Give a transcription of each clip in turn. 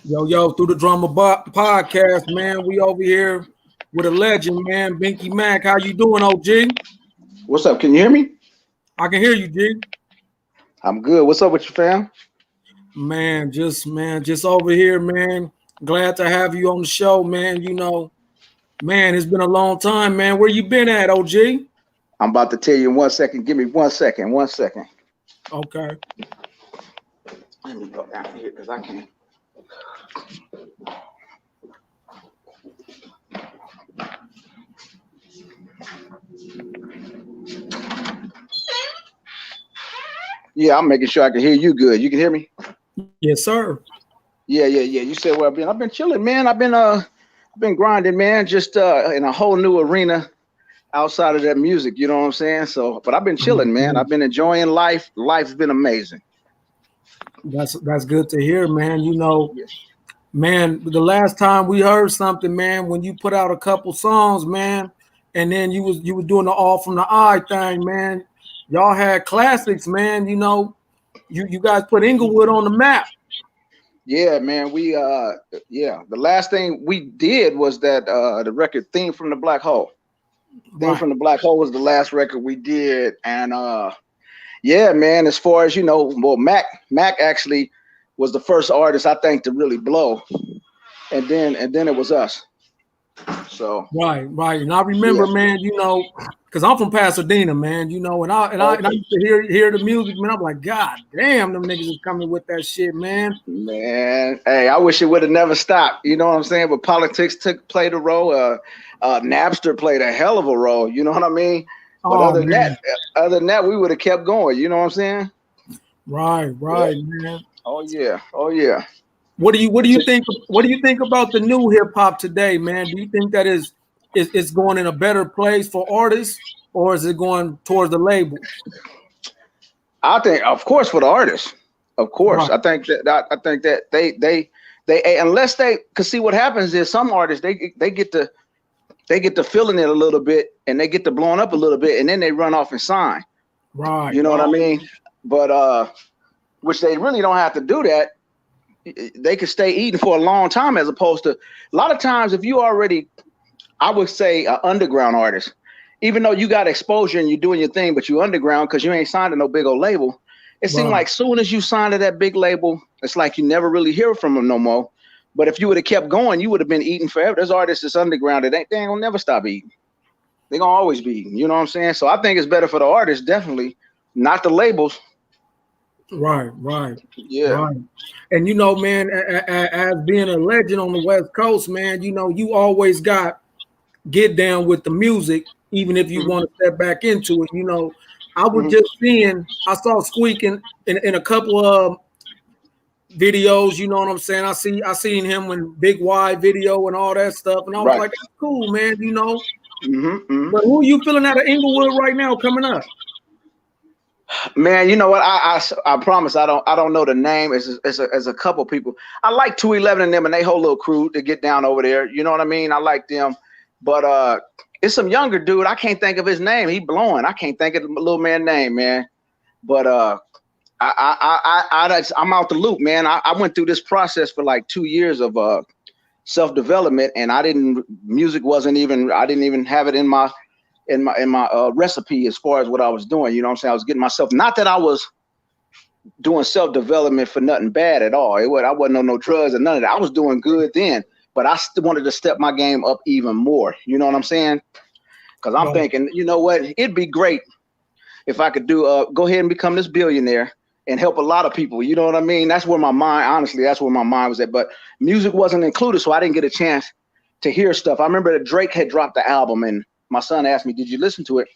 Yo, through the drama podcast, man. We over here with a legend, man. Binky Mack. How you doing, OG? What's up? Can you hear me? I can hear you, G. I'm good. What's up with you, fam? Man, just over here, man. Glad to have you on the show, man. Man, it's been a long time, man. Where you been at, OG? I'm about to tell you in 1 second. Give me 1 second. 1 second. Okay. Let me go down here because I can't. Yeah, I'm making sure I can hear you good. You can hear me? Yes, sir. Yeah. You said where I've been. I've been chilling, man. I've been grinding, man. Just in a whole new arena outside of that music. You know what I'm saying? So, but I've been chilling, man. I've been enjoying life. Life's been amazing. That's good to hear, man. Yes. Man, the last time we heard something, man, when you put out a couple songs, man, and then you was doing the all from the eye thing, man. Y'all had classics, man. You guys put Inglewood on the map. Yeah, man. The last thing we did was that the record Theme from the Black Hole. Theme from the Black Hole was the last record we did. And yeah, man, as far as well, Mack actually was the first artist I think to really blow. And then it was us. So right. And I remember, man, because I'm from Pasadena, man, and I used to hear the music, man. I'm like, God damn, them niggas is coming with that shit, man. Man, hey, I wish it would have never stopped. You know what I'm saying? But politics played a role. Napster played a hell of a role. You know what I mean? But other than that, we would have kept going. You know what I'm saying? Right, man. Oh yeah. What do you think? What do you think about the new hip hop today, man? Do you think that is going in a better place for artists, or is it going towards the label? I think, of course, for the artists. Of course, right. I think that they unless they, cause see what happens is some artists they get to feeling it a little bit and they get to blowing up a little bit and then they run off and sign. Right. You know what I mean? But which they really don't have to do that. They could stay eating for a long time as opposed to a lot of times if you already, I would say, an underground artist, even though you got exposure and you're doing your thing, but you underground because you ain't signed to no big old label. It seemed like soon as you signed to that big label, it's like you never really hear from them no more. But if you would have kept going, you would have been eating forever. There's artists that's underground that they ain't gonna never stop eating. They're gonna always be eating. You know what I'm saying? So I think it's better for the artists, definitely, not the labels. Right. Yeah. Right. And man, as being a legend on the West Coast, man, you always get down with the music, even if you want to step back into it. I was just I saw Squeak in a couple of videos, you know what I'm saying? I seen him in Big Y video and all that stuff, and I was like, that's cool, man, But who you feeling out of Inglewood right now coming up? Man, you know what? I promise I don't know the name. It's a couple people. I like 211 and them and they whole little crew to get down over there. You know what I mean? I like them, but it's some younger dude. I can't think of his name. He blowing. I can't think of the little man's name, man. But I'm out the loop, man. I went through this process for like 2 years of self-development, and I didn't even have it in my recipe as far as what I was doing. You know what I'm saying? I was getting myself, not that I was doing self-development for nothing bad at all. I wasn't on no drugs or none of that. I was doing good then, but I still wanted to step my game up even more. You know what I'm saying? Because I'm thinking, you know what? It'd be great if I could go ahead and become this billionaire and help a lot of people. You know what I mean? That's where my mind was at. But music wasn't included, so I didn't get a chance to hear stuff. I remember that Drake had dropped the album, and my son asked me, "Did you listen to it?"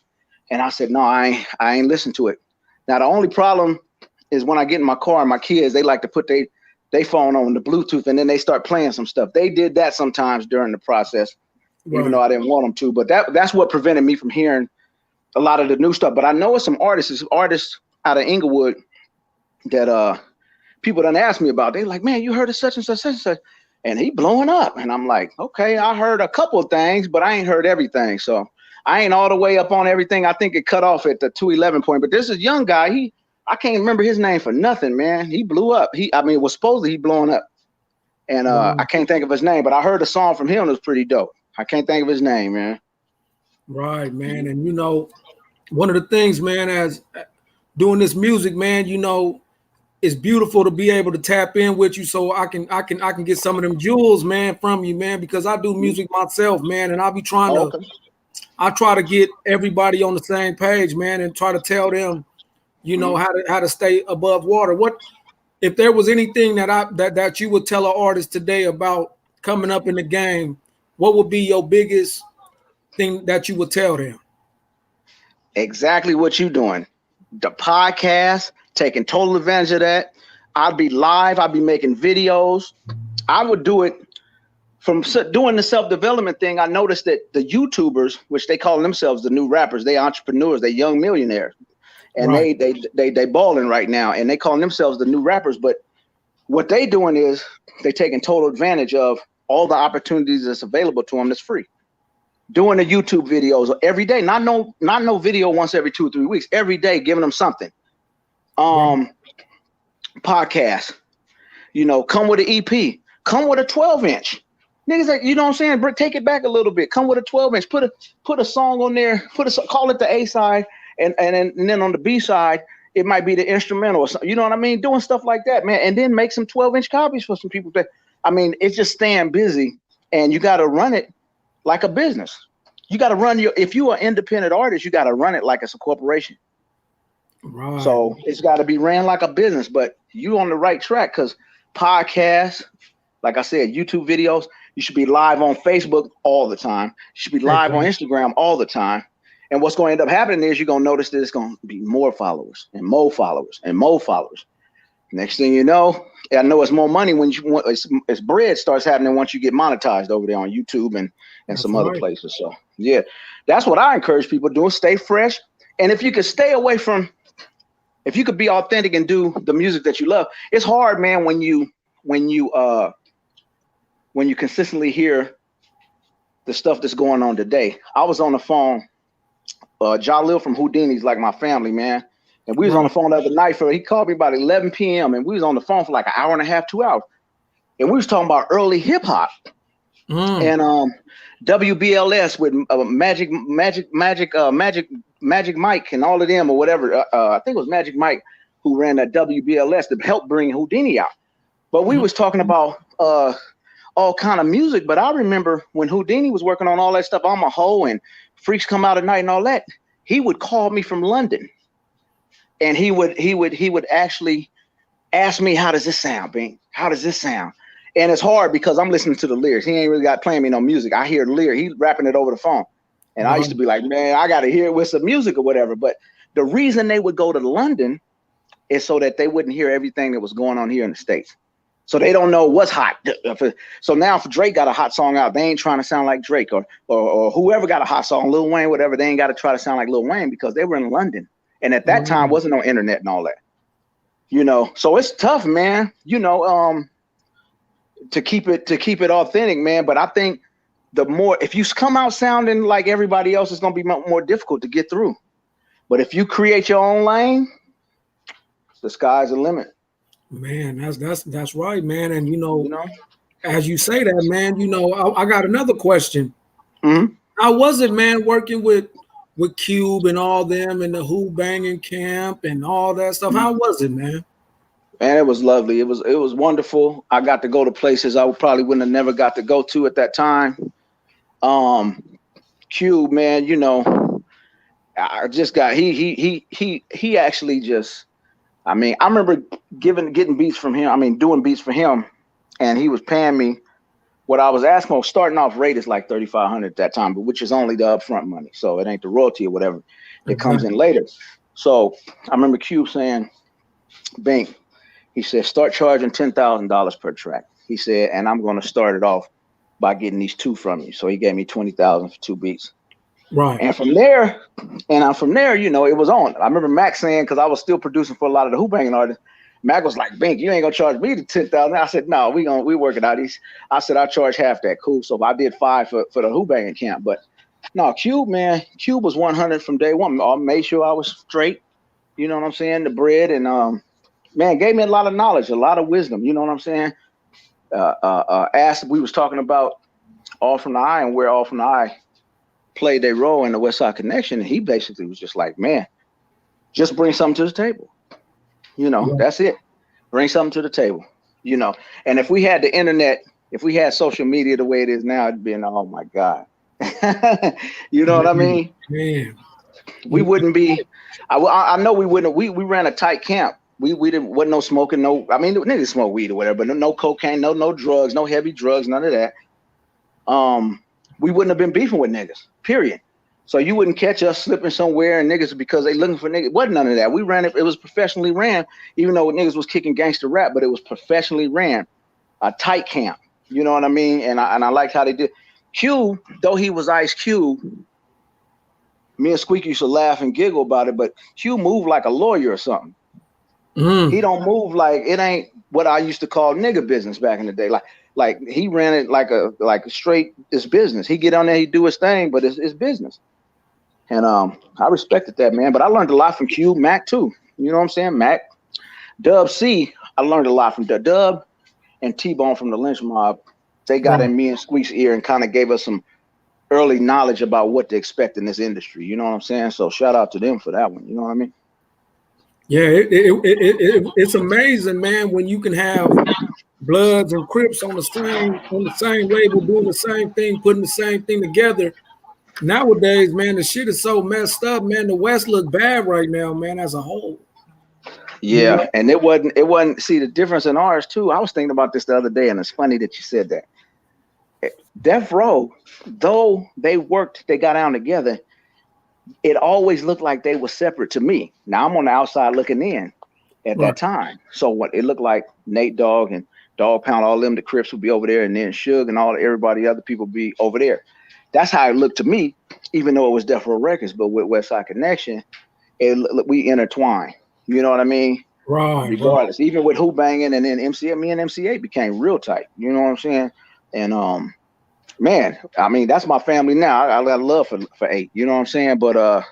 And I said, "No, I ain't listened to it." Now the only problem is when I get in my car, and my kids, they like to put they phone on the Bluetooth, and then they start playing some stuff. They did that sometimes during the process, even though I didn't want them to. But that's what prevented me from hearing a lot of the new stuff. But I know it's some artists out of Inglewood that people done asked me about. They like, "Man, you heard of such and such, and he blowing up." And I'm like, okay, I heard a couple of things, but I ain't heard everything. So I ain't all the way up on everything. I think it cut off at the 211 point. But this is young guy. I can't remember his name for nothing, man. He blew up. It was supposedly he blowing up. And I can't think of his name, but I heard a song from him that was pretty dope. I can't think of his name, man. Right, man. And you know, one of the things, man, as doing this music, man, you know, it's beautiful to be able to tap in with you so I can get some of them jewels, man, from you, man, because I do music myself, man, and I'll be trying to I try to get everybody on the same page, man, and try to tell them, you know, how to stay above water. What if there was anything that you would tell an artist today about coming up in the game, what would be your biggest thing that you would tell them? Exactly what you're doing. The podcast, taking total advantage of that. I'd be live. I'd be making videos. I would do it from doing the self-development thing. I noticed that the YouTubers, which they call themselves the new rappers, they entrepreneurs, they young millionaires, and they balling right now, and they call themselves the new rappers. But what they doing is they taking total advantage of all the opportunities that's available to them that's free. Doing the YouTube videos every day, not no video once every 2 or 3 weeks, every day, giving them something. Podcast, you know, come with an EP, come with a 12-inch. Niggas, like, you know what I'm saying? Take it back a little bit. Come with a 12-inch. Put a song on there. Call it the A side, and then on the B side, it might be the instrumental or something. You know what I mean? Doing stuff like that, man, and then make some 12-inch copies for some people. I mean, it's just staying busy, and you got to run it like a business. You got to run if you are an independent artist, you got to run it like it's a corporation. Right. So it's got to be ran like a business, but you on the right track, because podcasts, like I said, YouTube videos, you should be live on Facebook all the time. You should be live on Instagram all the time. And what's going to end up happening is you're going to notice that it's going to be more followers and more followers and more followers. Next thing you know, I know it's more money when it's bread starts happening once you get monetized over there on YouTube and some other places. So yeah, that's what I encourage people to do. Stay fresh. And if you could stay away from, if you could be authentic and do the music that you love, it's hard, man, when you consistently hear the stuff that's going on today. I was on the phone. Jalil from Houdini's like my family, man. And we was on the phone the other night he called me about 11 p.m. and we was on the phone for like an hour and a half, 2 hours. And we was talking about early hip hop and WBLS with Magic Mike and all of them or whatever. I think it was Magic Mike who ran that WBLS to help bring Houdini out. But we was talking about all kind of music. But I remember when Houdini was working on all that stuff, I'm a Hoe and Freaks Come Out at Night and all that, he would call me from London. And he would actually ask me, how does this sound, Bing? How does this sound? And it's hard because I'm listening to the lyrics. He ain't really got playing me no music. I hear the lyric. He's rapping it over the phone. And I used to be like, man, I got to hear it with some music or whatever. But the reason they would go to London is so that they wouldn't hear everything that was going on here in the States. So they don't know what's hot. So now if Drake got a hot song out, they ain't trying to sound like Drake or whoever got a hot song, Lil Wayne, whatever. They ain't got to try to sound like Lil Wayne because they were in London. And at that time wasn't no internet and all that, you know. So it's tough, man, you know, to keep it authentic, man. But I think the more, if you come out sounding like everybody else, it's going to be more difficult to get through. But if you create your own lane, the sky's the limit. Man, that's right, man. And you know, as you say that, man, you know, I got another question. How was it, man, working with Cube and all them and the Who Banging Camp and all that stuff? How was it, man? Man, it was lovely. It was wonderful. I got to go to places I probably wouldn't have never got to go to at that time. Cube, man, you know, I just got he actually just, I mean, I remember getting beats from him. I mean, doing beats for him, and he was paying me what I was asking for. Starting off rate is like $3,500 at that time, but which is only the upfront money, so it ain't the royalty or whatever. It comes in later. So I remember Cube saying, "Bink," he said, "start charging $10,000 per track." He said, "and I'm going to start it off by getting these 2 from you." So he gave me $20,000 for 2 beats. Right. And from there, you know, it was on. I remember Mack saying, because I was still producing for a lot of the Who Banging artists, Mack was like, "Bink, you ain't gonna charge me the $10,000." I said, "No, we working out these." I said, "I'll charge half that." Cool. So I did 5 for the Who Banging camp. But no, Cube, man, Cube was 100 from day one. I made sure I was straight. You know what I'm saying? The bread, and man, gave me a lot of knowledge, a lot of wisdom. You know what I'm saying? asked, we was talking about All From the Eye and where All From the Eye played their role in the West Side Connection. And he basically was just like, man, just bring something to the table. You know, that's it. Bring something to the table, you know. And if we had the internet, if we had social media the way it is now, it'd be oh my God. You know what I mean? Man. We wouldn't be, I know we wouldn't, we ran a tight camp. We wasn't no smoking, I mean, niggas smoke weed or whatever, but no cocaine, no drugs, no heavy drugs, none of that. We wouldn't have been beefing with niggas, period. So you wouldn't catch us slipping somewhere and niggas because they looking for niggas. Wasn't none of that. We ran it. It was professionally ran, even though niggas was kicking gangster rap, but it was professionally ran, a tight camp. You know what I mean? And I liked how they did. Q, though he was Ice Cube, me and Squeak used to laugh and giggle about it, but Q moved like a lawyer or something. He don't move like, it ain't what I used to call nigga business back in the day. Like he ran it like a straight, it's business. He get on there, he do his thing, but it's business. And I respected that, man. But I learned a lot from Q, Mack too. You know what I'm saying? Mack, Dub C, I learned a lot from Dub and T-Bone from the Lynch Mob. They got in me and Squeak's ear and kind of gave us some early knowledge about what to expect in this industry. You know what I'm saying? So shout out to them for that one. You know what I mean? Yeah, it's amazing, man, when you can have Bloods and Crips on the same label, doing the same thing, putting the same thing together. Nowadays, man, the shit is so messed up, man. The West look bad right now, man, as a whole. Yeah, you know? And it wasn't. See, the difference in ours too. I was thinking about this the other day, and it's funny that you said that. Death Row, though they got down together, it always looked like they were separate to me. Now I'm on the outside looking in at that time. So what it looked like, Nate Dogg and Dog Pound, all them, the Crips would be over there, and then Suge and everybody other people be over there. That's how it looked to me, even though it was Death Row Records, but with West Side Connection, we intertwined. You know what I mean? Right. Regardless, even with Who Banging and then MCA, me and MCA became real tight. You know what I'm saying? And man, I mean, that's my family now. I got love for 8. You know what I'm saying? But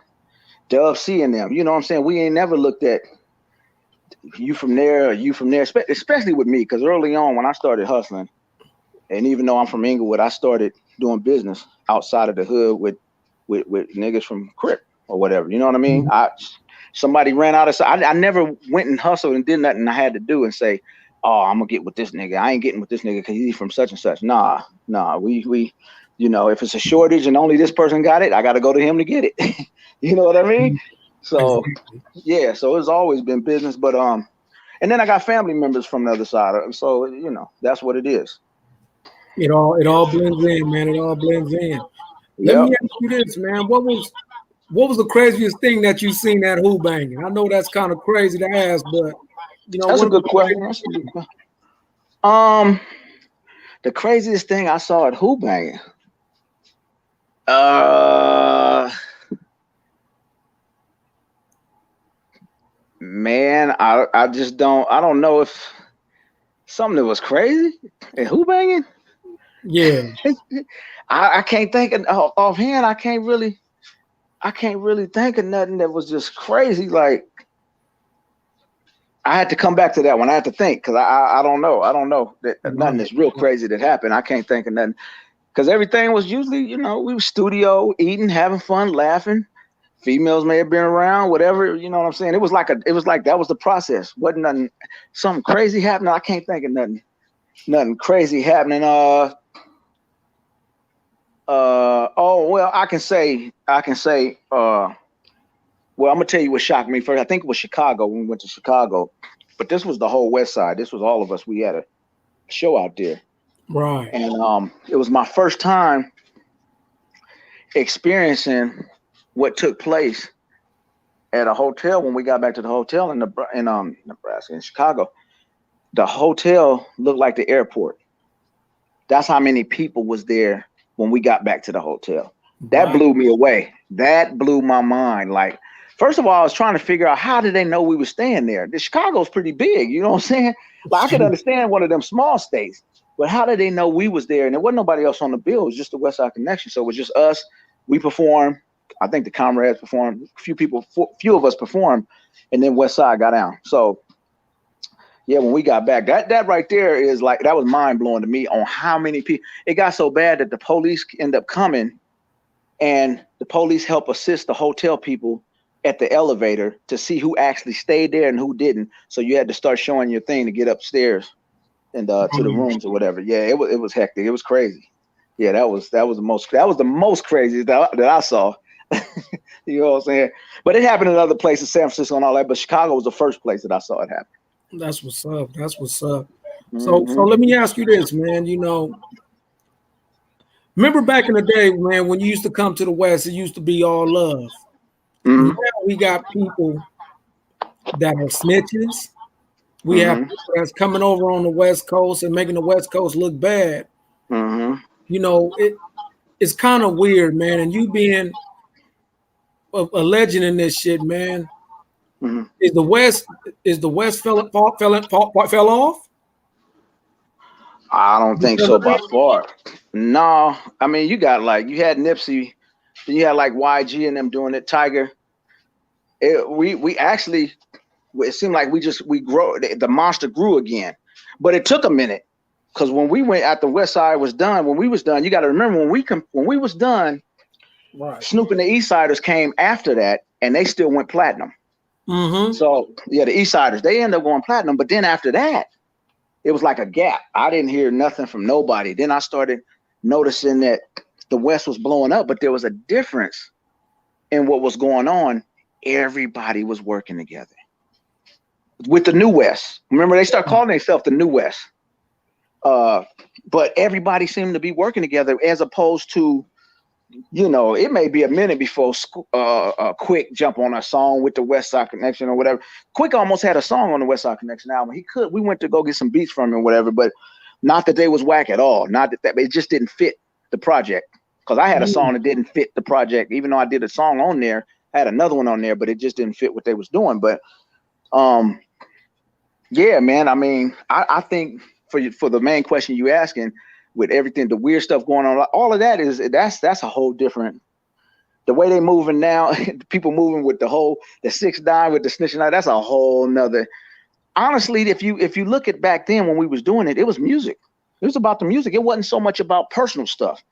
Dub C and them, you know what I'm saying? We ain't never looked at you from there or you from there, especially with me, because early on when I started hustling, and even though I'm from Inglewood, I started doing business outside of the hood with niggas from Crip or whatever. You know what I mean? Somebody ran out of, I never went and hustled and did nothing I had to do and say, oh, I'm gonna get with this nigga. I ain't getting with this nigga because he's from such and such. Nah. We, you know, if it's a shortage and only this person got it, I got to go to him to get it. You know what I mean? So yeah, so it's always been business, but and then I got family members from the other side, so you know that's what it is. It all blends in, man. It all blends in. Let me ask you this, man. What was the craziest thing that you seen at Who Banging? I know that's kind of crazy to ask, but you know that's a good question. The craziest thing I saw at Who Banging. Man, I just don't know if something that was crazy at Who Banging. Yeah, I can't think of offhand. I can't really think of nothing that was just crazy. Like I had to come back to that one. I had to think because I don't know. I don't know that nothing that's real crazy that happened. I can't think of nothing because everything was usually, you know, we were studio eating, having fun, laughing. Females may have been around, whatever. You know what I'm saying? It was like that was the process. Wasn't nothing, something crazy happening. I can't think of nothing crazy happening. Oh well, I can say. Well, I'm gonna tell you what shocked me first. I think it was Chicago when we went to Chicago, but this was the whole West Side. This was all of us. We had a show out there, right? And it was my first time experiencing what took place at a hotel when we got back to the hotel in Nebraska, in Chicago. The hotel looked like the airport. That's how many people was there when we got back to the hotel. That blew me away. That blew my mind. Like, first of all, I was trying to figure out how did they know we were staying there? The Chicago's pretty big, you know what I'm saying? Like, I could understand one of them small states, but how did they know we was there? And there wasn't nobody else on the bill. It was just the West Side Connection. So it was just us. We performed. I think the Comrades performed. Few of us performed, and then West Side got down. So Yeah, when we got back, that right there is like, that was mind blowing to me on how many people. It got so bad that the police end up coming, and the police help assist the hotel people at the elevator to see who actually stayed there and who didn't. So you had to start showing your thing to get upstairs and to the rooms or whatever. Yeah, it was hectic. It was crazy. Yeah, that was the most crazy that I saw. You know what I'm saying? But it happened in other places, San Francisco and all that. But Chicago was the first place that I saw it happen. That's what's up. That's what's up. So Mm-hmm. let me ask you this, man. You know, remember back in the day, man, when you used to come to the West, it used to be all love. Mm-hmm. Now we got people that are snitches. We have Mm-hmm. people that's coming over on the West Coast and making the West Coast look bad. Mm-hmm. You know, it's kind of weird, man. And you being a legend in this shit, man. Mm-hmm. Is the West fell off? I don't think Because so of by that? far. No, I mean, you had Nipsey, then you had like YG and them doing it, Tiger. We actually, it seemed like we grow, the monster grew again, but it took a minute, because when we went at the West Side was done, when we was done, you got to remember when we was done, Right. Snoop and the East Siders came after that, and they still went platinum. Mm-hmm. So yeah, the East Siders, they ended up going platinum, but then after that, it was like a gap. I didn't hear nothing from nobody. Then I started noticing that the West was blowing up, but there was a difference in what was going on. Everybody was working together with the New West. Remember, they start calling themselves the New West. But everybody seemed to be working together, as opposed to, you know, it may be a minute before Quick jump on a song with the West Side Connection or whatever. Quick almost had a song on the West Side Connection album. We went to go get some beats from him or whatever, but not that they was whack at all. Not that it just didn't fit the project. Because I had a song that didn't fit the project, even though I did a song on there. I had another one on there, but it just didn't fit what they was doing. But yeah, man. I mean, I think for the main question you asking, with everything, the weird stuff going on, all of that that's a whole different. The way they moving now, people moving with the 6ix9ine with the snitching, that's a whole nother. Honestly, if you look at back then when we was doing it, it was music. It was about the music. It wasn't so much about personal stuff,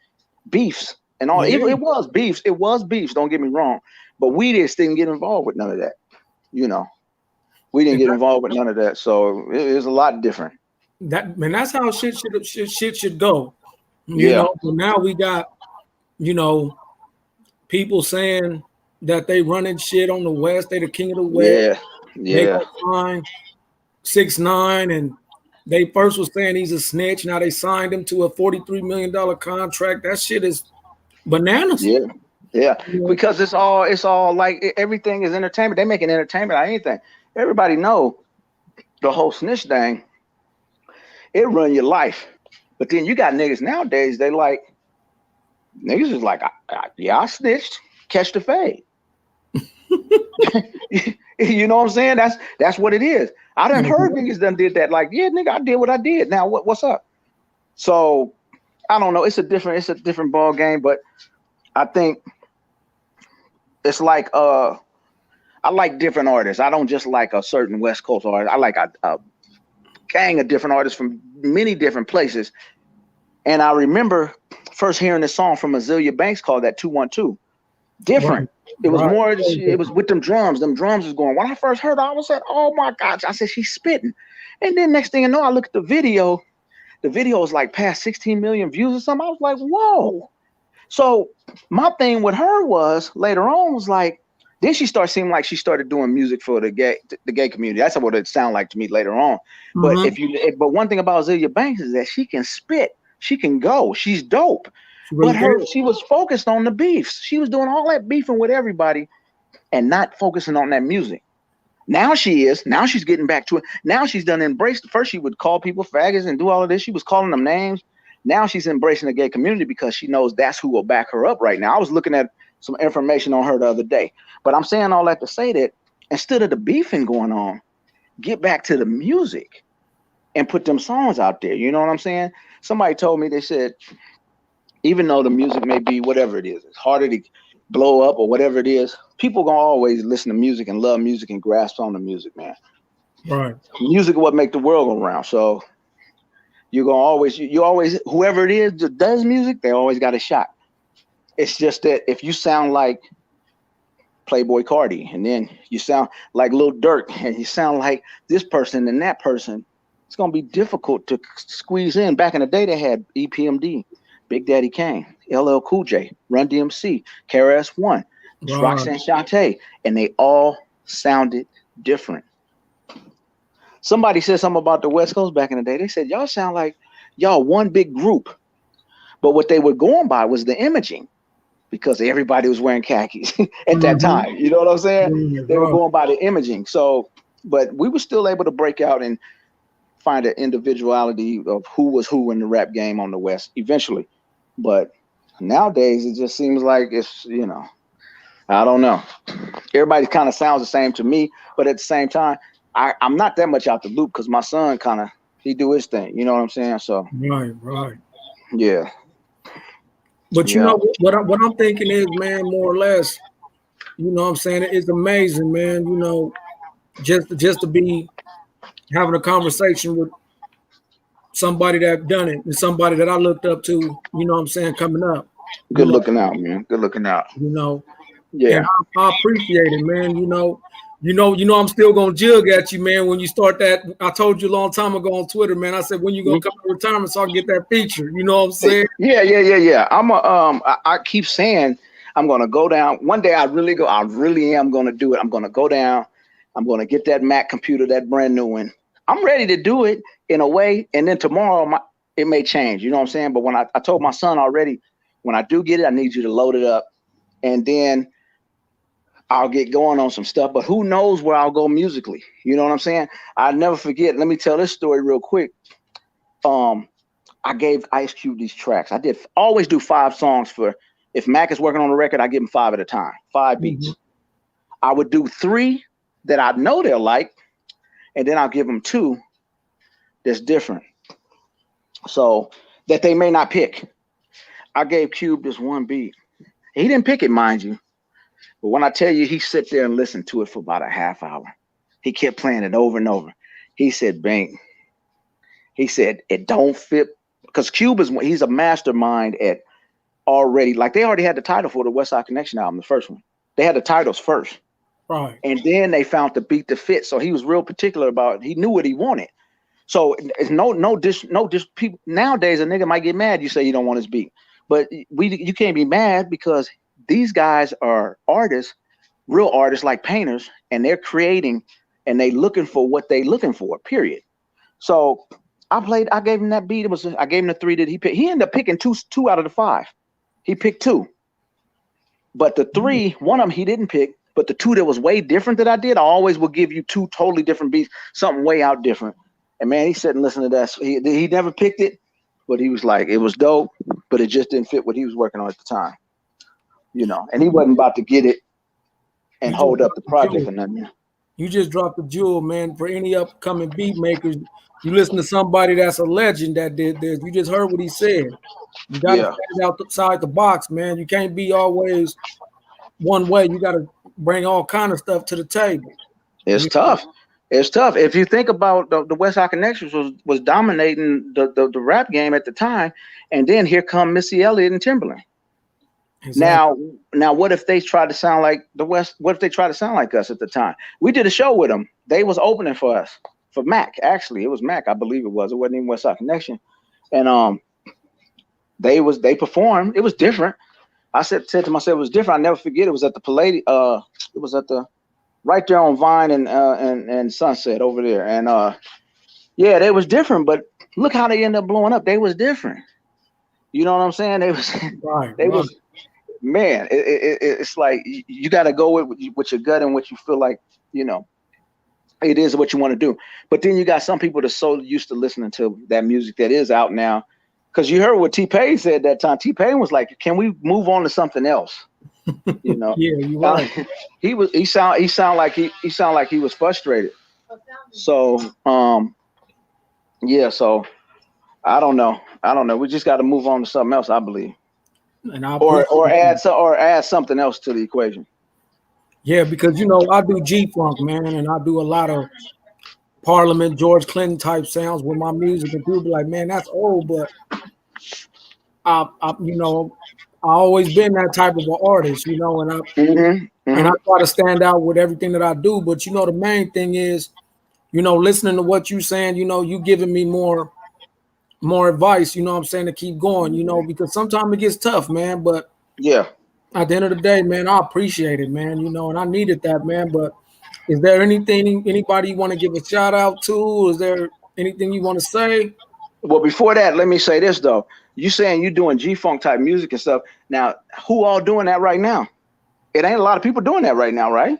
beefs and all. Yeah. It was beefs. It was beefs. Don't get me wrong, but we just didn't get involved with none of that. You know, we didn't get involved with none of that. So it was a lot different. That's how shit should go. You Yeah. know, but now we got, you know, people saying that they running shit on the West, they the king of the West. Yeah. They Yeah. gonna sign 6ix9ine, and they first was saying he's a snitch. Now they signed him to a $43 million contract. That shit is bananas. Yeah. Yeah. You know? Because it's all like everything is entertainment. They making entertainment out of anything. Everybody know the whole snitch thing. It run your life. But then you got niggas nowadays, niggas is like, I snitched, catch the fade. You know what I'm saying? That's what it is. I done heard niggas done did that. Like, yeah, nigga, I did what I did. Now what's up? So I don't know. It's a different ball game, but I think it's like I like different artists. I don't just like a certain West Coast artist. I like a gang of different artists from many different places. And I remember first hearing this song from Azealia Banks called that 212. Different. It was more, it was with them drums. Them drums was going. When I first heard it, I was like, oh my gosh. I said, she's spitting. And then next thing you know, I look at the video. The video was like past 16 million views or something. I was like, whoa. So my thing with her was later on was like, then she seemed like she started doing music for the gay community. That's what it sounded like to me later on. Mm-hmm. But one thing about Azealia Banks is that she can spit. She can go. She's dope. But she was focused on the beefs. She was doing all that beefing with everybody and not focusing on that music. Now she's getting back to it. Now she's done embraced. First, she would call people faggots and do all of this. She was calling them names. Now she's embracing the gay community because she knows that's who will back her up right now. I was looking at some information on her the other day. But I'm saying all that to say that instead of the beefing going on, get back to the music and put them songs out there. You know what I'm saying? Somebody told me, they said, even though the music may be whatever it is, it's harder to blow up or whatever it is, people gonna always listen to music and love music and grasp on the music, man. Right. Music is what make the world go round. So you're gonna always, you always, whoever it is that does music, they always got a shot. It's just that if you sound like Playboy Cardi, and then you sound like Lil Durk, and you sound like this person and that person, it's gonna be difficult to squeeze in. Back in the day, they had EPMD, Big Daddy Kane, LL Cool J, Run DMC, KRS-One, Right. Roxanne Shante, and they all sounded different. Somebody said something about the West Coast back in the day. They said y'all sound like y'all one big group, but what they were going by was the imaging, because everybody was wearing khakis at that Mm-hmm. time. You know what I'm saying? Mm-hmm. They were Right. going by the imaging. So, but we were still able to break out and find an individuality of who was who in the rap game on the West eventually. But nowadays, it just seems like it's, I don't know. Everybody kind of sounds the same to me, but at the same time, I'm not that much out the loop because my son he do his thing. You know what I'm saying? So, Right. Right. yeah. But you Yeah. know what I'm thinking is, man, more or less, you know what I'm saying? It's amazing, man. You know, just to be having a conversation with somebody that done it and somebody that I looked up to, you know what I'm saying, coming up. You Good know, looking out, man. Good looking out. you know, and Yeah. I appreciate it, man. I'm still gonna jug at you, man. When you start that, I told you a long time ago on Twitter, man. I said, when you gonna come to retirement so I can get that feature? You know what I'm saying? Yeah. I keep saying I'm gonna go down. One day I really am gonna do it. I'm gonna go down. I'm gonna get that Mac computer, that brand new one. I'm ready to do it in a way, and then tomorrow it may change. You know what I'm saying? But when I told my son already, when I do get it, I need you to load it up, and then I'll get going on some stuff. But who knows where I'll go musically? You know what I'm saying? I'll never forget. Let me tell this story real quick. I gave Ice Cube these tracks. I did always do 5 songs for, if Mack is working on a record, I give him 5 at a time, 5 beats. Mm-hmm. I would do 3 that I know they'll like, and then I'll give them 2 that's different, so that they may not pick. I gave Cube this one beat. He didn't pick it, mind you, but when I tell you, he sit there and listened to it for about a half hour. He kept playing it over and over. He said, "Bang." He said, "It don't fit." Because Cube he's a mastermind at already, like they already had the title for the West Side Connection album, the first one. They had the titles first. Right. And then they found the beat to fit. So he was real particular about it. He knew what he wanted. So it's no people nowadays, a nigga might get mad you say you don't want his beat. But you can't be mad because these guys are artists, real artists like painters, and they're creating and they looking for what they looking for, period. So I gave him that beat. I gave him the 3 that he picked. He ended up picking two out of the 5. He picked 2. But the 3, one of them he didn't pick, but the 2 that was way different that I did, I always will give you 2 totally different beats, something way out different. And man, he sat and listened to that. He never picked it, but he was like, it was dope, but it just didn't fit what he was working on at the time. And he wasn't about to get it and hold up the project or nothing. You just dropped the jewel, man. For any upcoming beat makers, you listen to somebody that's a legend that did this. You just heard what he said. You got to stand outside the box, man. You can't be always one way. You got to bring all kind of stuff to the table. It's tough. It's tough. If you think about the West Side Connections was dominating the rap game at the time, and then here come Missy Elliott and Timberland. Exactly. Now, what if they tried to sound like the West? What if they tried to sound like us at the time? We did a show with them. They was opening for us, for Mack. Actually, it was Mack, I believe it was. It wasn't even West Side Connection. And they performed. It was different. I said to myself, it was different. I never forget. It was at the Palladium. It was at the right there on Vine and Sunset over there. And yeah, they was different. But look how they ended up blowing up. They was different. You know what I'm saying? They was. They was. Man, it's like you got to go with your gut and what you feel like, it is what you want to do. But then you got some people that's so used to listening to that music that is out now. Because you heard what T-Pain said that time. T-Pain was like, "Can we move on to something else?" Yeah, you're right. He sound like he was frustrated. So yeah. So I don't know. We just got to move on to something else, I believe. And or add something else to the equation. Yeah, because I do G-Funk, man, and I do a lot of Parliament, George Clinton type sounds with my music, and people be like, man, that's old, but you know, I always been that type of an artist, you know, and I try to stand out with everything that I do. But you know, the main thing is, you know, listening to what you saying, you know, you giving me more advice, you know what I'm saying, to keep going, you know, because sometimes it gets tough, man. But yeah. at the end of the day, man, I appreciate it, man, you know, and I needed that, man. But is there anybody you want to give a shout out to? Is there anything you want to say? Well, before that, let me say this though. You saying you doing G-Funk type music and stuff. Now, who all doing that right now? It ain't a lot of people doing that right now, right?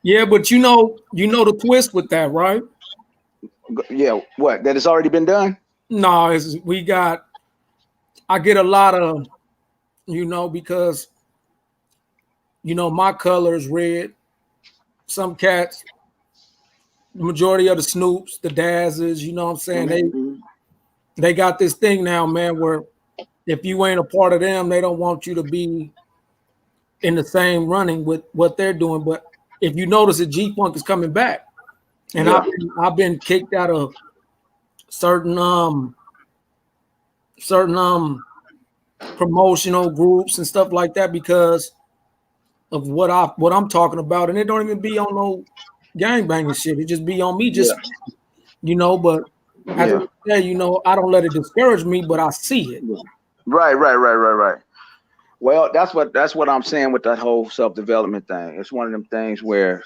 Yeah, but you know the twist with that, right? Yeah, what? That has already been done? No, I get a lot of, you know, because you know my color is red. Some cats, the majority of the Snoops, the Dazzes, you know what I'm saying, they got this thing now, man, where if you ain't a part of them, they don't want you to be in the same running with what they're doing. But if you notice, the G-Funk is coming back, and Yeah. I've been kicked out of certain promotional groups and stuff like that because of what I'm talking about, and it don't even be on no gangbanging shit. It just be on me, just you know. But at the end of the day, you know, I don't let it discourage me, but I see it. Right. Well, that's what I'm saying with that whole self-development thing. It's one of them things where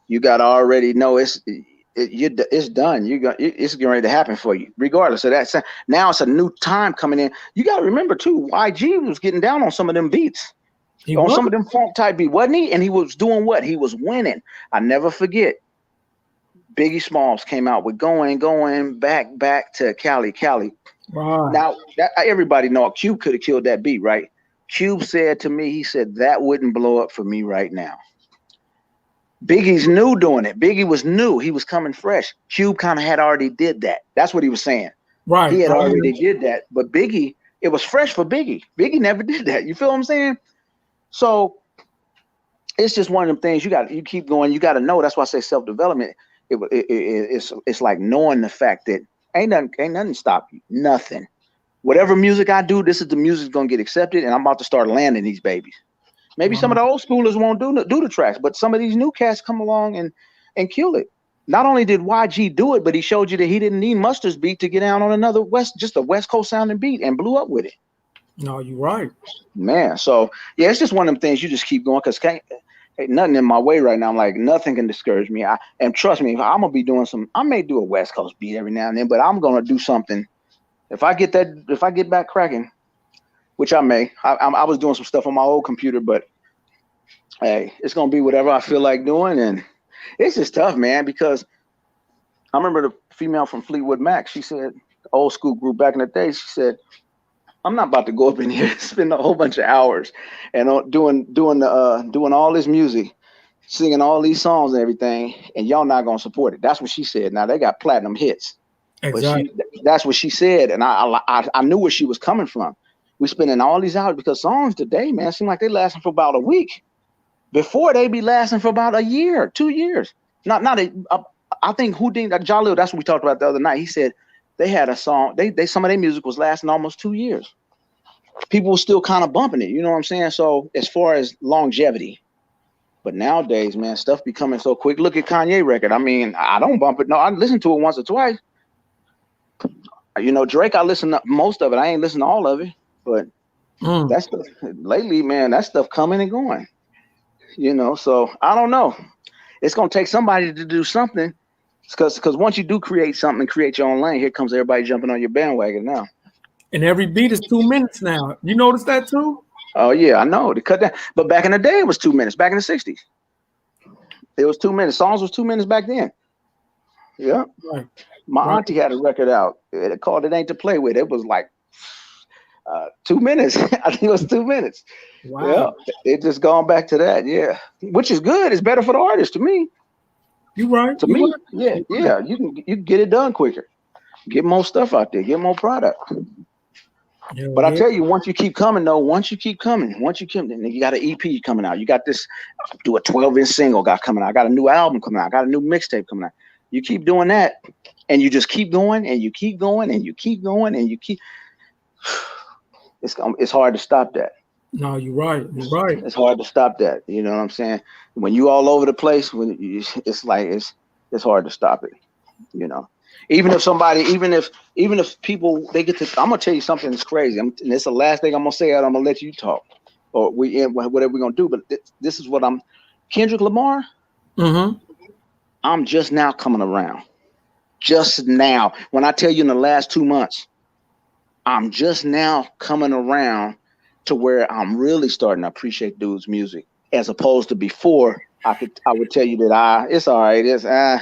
you got to already know it's done. It's getting ready to happen for you, regardless of that. Now it's a new time coming in. You got to remember too, YG was getting down on some of them beats, some of them funk type beats, wasn't he? And he was doing what? He was winning. I never forget. Biggie Smalls came out with going back to Cali. Wow. Now everybody know Cube could have killed that beat, right? Cube said to me, he said that wouldn't blow up for me right now. Biggie's new doing it. Biggie was new. He was coming fresh. Cube kind of had already did that. That's what he was saying. Right. He had already did that. But Biggie, it was fresh for Biggie. Biggie never did that. You feel what I'm saying? So it's just one of them things you keep going. You got to know. That's why I say self-development. It's like knowing the fact that ain't nothing stop you. Nothing. Whatever music I do, this is the music gonna get accepted, and I'm about to start landing these babies. Maybe some of the old schoolers won't do the tracks, but some of these new cats come along and kill it. Not only did YG do it, but he showed you that he didn't need Mustard's beat to get down on another just a West Coast sounding beat and blew up with it. No, you're right, man. So yeah, it's just one of them things you just keep going because ain't nothing in my way right now. I'm like, nothing can discourage me. And trust me, I'm gonna be doing I may do a West Coast beat every now and then, but I'm gonna do something. If I get back cracking, which I may, I was doing some stuff on my old computer, but hey, it's gonna be whatever I feel like doing, and it's just tough, man. Because I remember the female from Fleetwood Mac. She said, the old school group back in the day. She said, "I'm not about to go up in here and spend a whole bunch of hours and doing all this music, singing all these songs and everything, and y'all not gonna support it." That's what she said. Now they got platinum hits. Exactly. But that's what she said, and I knew where she was coming from. We spending all these hours because songs today, man, seem like they lasting for about a week. Before they be lasting for about a year, 2 years. I think Houdini, Jalil, that's what we talked about the other night. He said they had a song. Some of their music was lasting almost 2 years. People were still kind of bumping it. You know what I'm saying? So as far as longevity, but nowadays, man, stuff be coming so quick. Look at Kanye record. I mean, I don't bump it. No, I listen to it once or twice. You know, Drake, I listen to most of it. I ain't listen to all of it, but that stuff lately, man, that stuff coming and going. You know, so I don't know. It's gonna take somebody to do something, because once you do create something, create your own lane, here comes everybody jumping on your bandwagon now. And every beat is 2 minutes now. You notice that too? Oh yeah, I know. They cut down, but back in the day, it was 2 minutes. Back in the '60s, it was 2 minutes. Songs was 2 minutes back then. Yeah. Right. My auntie had a record out. It called "It Ain't to Play With." It was like 2 minutes. I think it was 2 minutes. Wow. Yeah. It just gone back to that. Yeah. Which is good. It's better for the artist to me. You right. To me, right. Yeah. You can get it done quicker. Get more stuff out there. Get more product. Yeah, but I tell you, once you keep coming, then you got an EP coming out. You got this, do a 12-inch single got coming out. I got a new album coming out. I got a new mixtape coming out. You keep doing that, and you just keep going, and you keep going, and you keep going, and you keep. It's hard to stop that. No, you're right. You're right. It's hard to stop that. You know what I'm saying? When you all over the place, it's like it's hard to stop it. You know, even if people they get to, I'm gonna tell you something that's crazy. And it's the last thing I'm gonna say. I'm gonna let you talk, or whatever we're gonna do. But this is what Kendrick Lamar. Mm-hmm. I'm just now coming around. Just now, when I tell you in the last 2 months, I'm just now coming around to where I'm really starting to appreciate dude's music, as opposed to before. I would tell you that it's all right.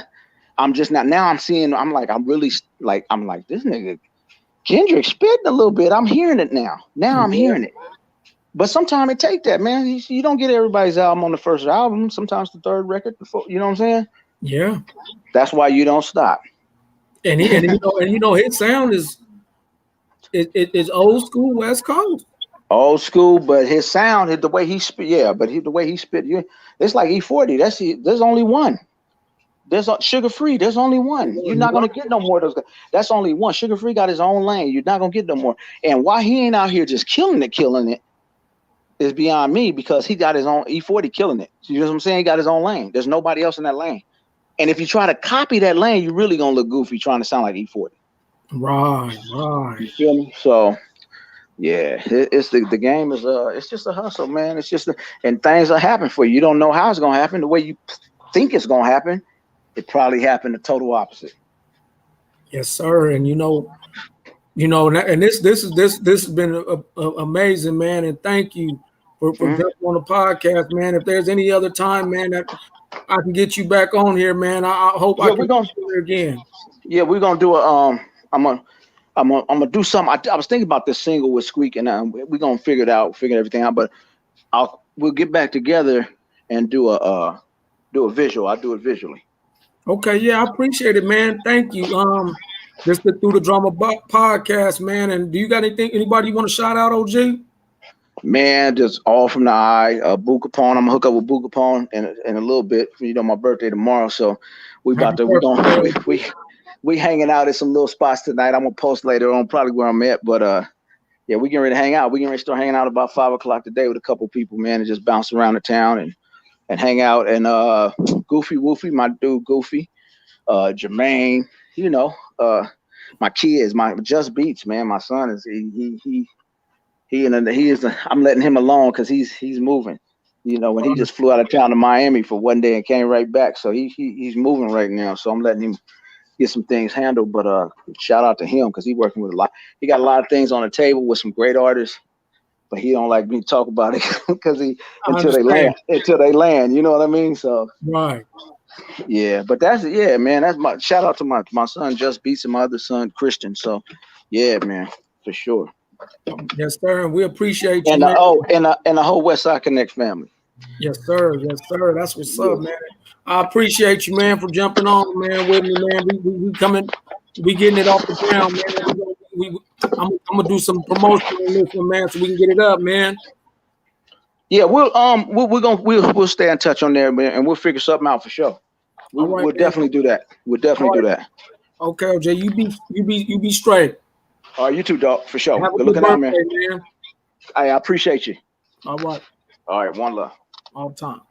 I'm just now I'm seeing. I'm like this nigga Kendrick spitting a little bit. I'm hearing it now. Now I'm hearing it. But sometimes it take that, man. You don't get everybody's album on the first album. Sometimes the third record. You know what I'm saying? Yeah. That's why you don't stop. And his sound is old school West Coast. Old school, but his sound, the way he spit, the way he spit, it's like E40. There's only one. There's Sugar Free. There's only one. You're not gonna get no more of those guys. That's only one. Sugar Free got his own lane. You're not gonna get no more. And why he ain't out here just killing it is beyond me, because he got his own E40 killing it. You know what I'm saying? He got his own lane. There's nobody else in that lane. And if you try to copy that lane, you're really gonna look goofy trying to sound like E40. Right. You feel me? So. Yeah, it's the game is it's just a hustle, man. It's just and things will happen for you. You don't know how it's gonna happen. The way you think it's gonna happen, it probably happened the total opposite. Yes, sir. And and this has been amazing, man. And thank you for jumping on the podcast, man. If there's any other time, man, that I can get you back on here, man, I hope I can do it again. Yeah, we're gonna do I'm gonna do something. I was thinking about this single with Squeak, and we're gonna figure everything out. But we'll get back together and do a visual. I'll do it visually. Okay, yeah, I appreciate it, man. Thank you. This is the Through the Drama podcast, man. And do you got anybody you want to shout out, OG? Man, just all from the eye. Boo Capone. I'm gonna hook up with Boo Capone in a little bit. You know, my birthday tomorrow, so we hanging out at some little spots tonight. I'm gonna post later on probably where I'm at, but yeah, we getting ready to hang out. We getting ready to start hanging out about 5 o'clock today with a couple people, man, and just bounce around the town and hang out. And Goofy Woofy, my dude Goofy, Jermaine, my kids, my Just Beats, man. My son is I'm letting him alone because he's moving. You know, when he just flew out of town to Miami for one day and came right back, so he's moving right now. So I'm letting him get some things handled, but shout out to him because he's working with a lot. He got a lot of things on the table with some great artists, but he don't like me to talk about it because until they land. You know what I mean? So right. Yeah, but man. That's my shout out to my son Just Beats and my other son Christian. So yeah, man, for sure. Yes, sir. And we appreciate you. And the whole West Side Connect family. Yes, sir. Yes, sir. That's what's up, man. I appreciate you, man, for jumping on, man, with me, man. We coming, we getting it off the ground, man. I'm gonna do some promotion on this one, man, so we can get it up, man. Yeah, we'll stay in touch on there, man, and we'll figure something out for sure. We'll definitely do that. We'll definitely do that. Okay, OJ, you be straight. All right, you too, dog, for sure. Have a good good looking birthday, out, man. Man. I appreciate you. All right. All right, one love. All the time.